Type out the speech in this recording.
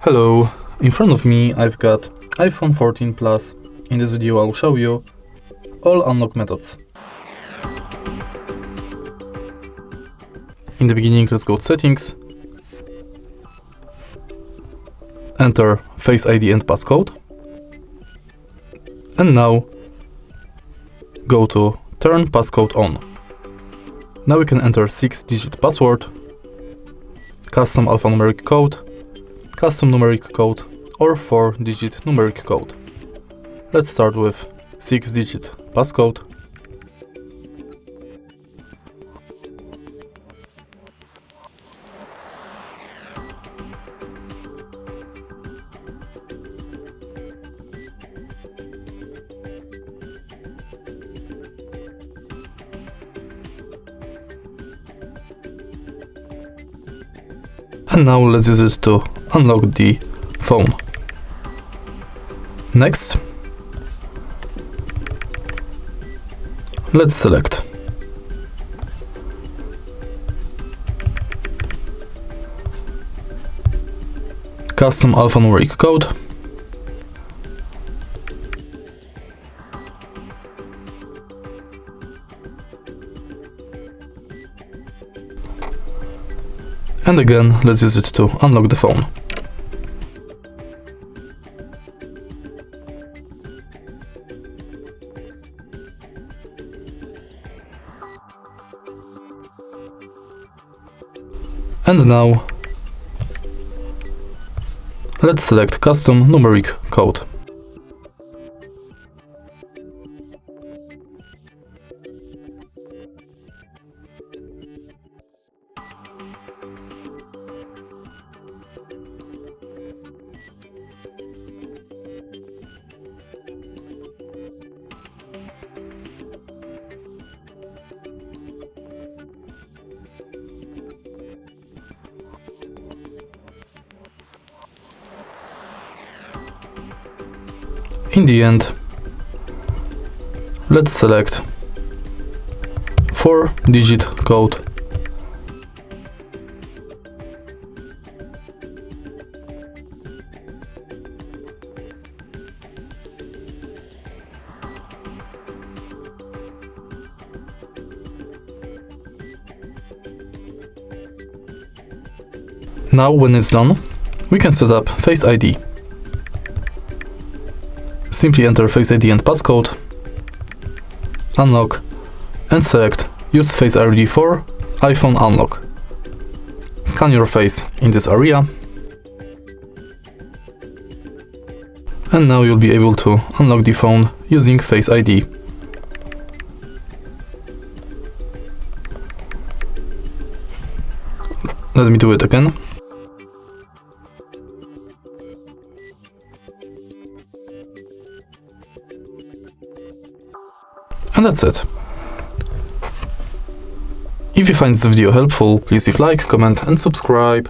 Hello, in front of me I've got iPhone 14 Plus. In this video I'll show you all unlock methods. In the beginning, let's go to settings, enter Face ID and passcode, and now go to turn passcode on. Now we can enter 6-digit password, custom alphanumeric code, custom numeric code, or 4-digit numeric code. Let's start with 6-digit passcode. And now let's use it to unlock the phone. Next, let's select custom alphanumeric code, and again let's use it to unlock the phone. And now let's select custom numeric code. In the end, let's select 4-digit code. Now when it's done, we can set up Face ID. Simply enter Face ID and passcode, unlock, and select Use Face ID for iPhone unlock. Scan your face in this area, and now you'll be able to unlock the phone using Face ID. Let me do it again. And that's it. If you find this video helpful, please leave like, comment and subscribe.